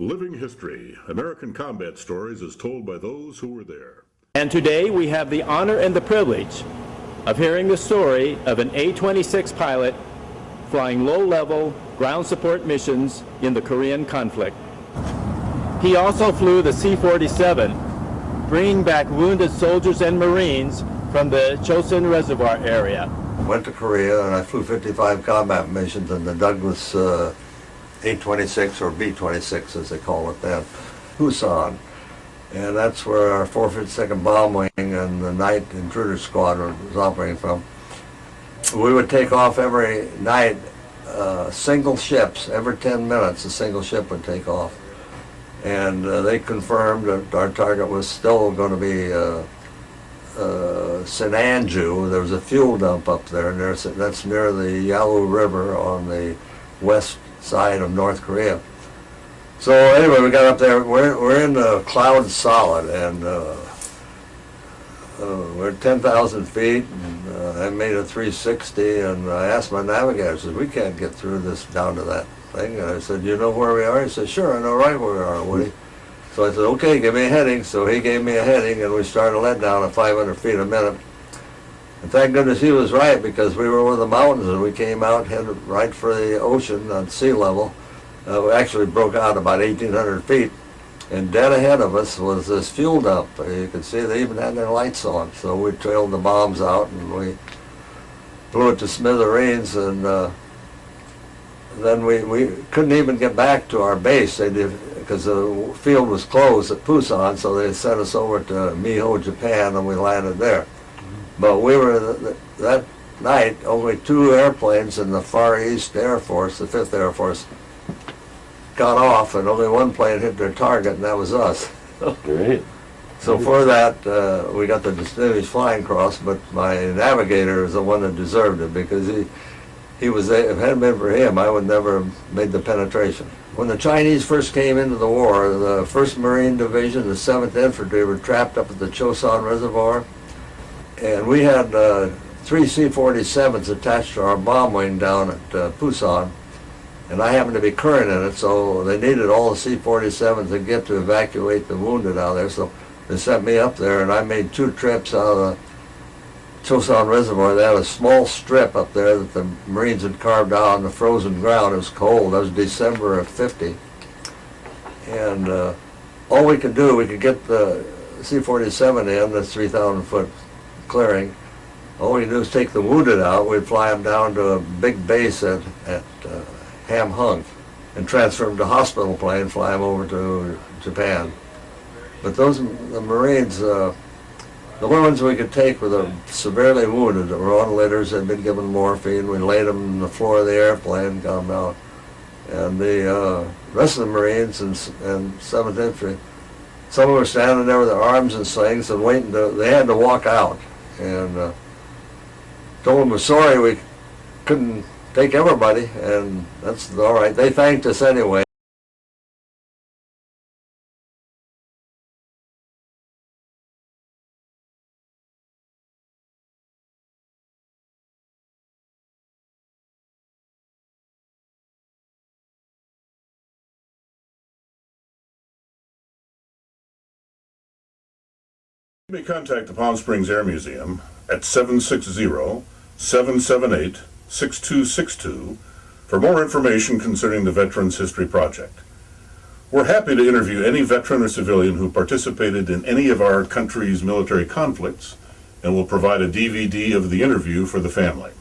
Living History, American Combat Stories as told by those who were there. And today we have the honor and the privilege of hearing the story of an A-26 pilot flying low-level ground support missions in the Korean conflict. He also flew the C-47, bringing back wounded soldiers and Marines from the Chosin Reservoir area. Went to Korea and I flew 55 combat missions in the Douglas A-26 or B-26 as they call it then, Pusan. And that's where our 452nd Bomb Wing and the Night Intruder Squadron was operating from. We would take off every night, single ships. Every 10 minutes a single ship would take off. And they confirmed that our target was still going to be Sinanju. There was a fuel dump up there, and that's near the Yalu River on the west side of North Korea. So anyway, we got up there. We're in the cloud solid, and we're at 10,000 feet. And, I made a 360, and I asked my navigator, I said, we can't get through this down to that thing. And I said, you know where we are? He said, sure, I know right where we are, Woody. So I said, okay, give me a heading. So he gave me a heading, and we started let down at 500 feet a minute. And thank goodness he was right, because we were over the mountains, and we came out, headed right for the ocean on sea level. We actually broke out about 1,800 feet, and dead ahead of us was this fuel dump. You could see they even had their lights on. So we trailed the bombs out, and we blew it to smithereens, and then we couldn't even get back to our base. They did, because the field was closed at Pusan, so they sent us over to Miho, Japan, and we landed there. But we were, that night, only 2 airplanes in the Far East Air Force, the 5th Air Force, got off, and only 1 plane hit their target, and that was us. Great. So for that, we got the Distinguished Flying Cross, but my navigator is the one that deserved it, because he was, if it hadn't been for him, I would never have made the penetration. When the Chinese first came into the war, the 1st Marine Division, the 7th Infantry, were trapped up at the Chosin Reservoir, and we had 3 C-47s attached to our bomb wing down at Pusan. And I happened to be current in it, so they needed all the C-47s to get to evacuate the wounded out there. So they sent me up there, and I made 2 trips out of the Chosin Reservoir. They had a small strip up there that the Marines had carved out on the frozen ground. It was cold. That was December of '50. And all we could do, we could get the C-47 in, this 3,000-foot clearing. All we could do is take the wounded out. We'd fly them down to a big base at Ham Hung and transfer them to hospital plane, fly them over to Japan. But the Marines, the only ones we could take were the severely wounded that were on litters, had been given morphine. We laid them on the floor of the airplane, got them out. And the rest of the Marines and 7th Infantry, some of them were standing there with their arms in slings and waiting they had to walk out. And told them we're sorry we couldn't take everybody, and that's all right. They thanked us anyway. You may contact the Palm Springs Air Museum at 760-778-6262 for more information concerning the Veterans History Project. We're happy to interview any veteran or civilian who participated in any of our country's military conflicts, and will provide a DVD of the interview for the family.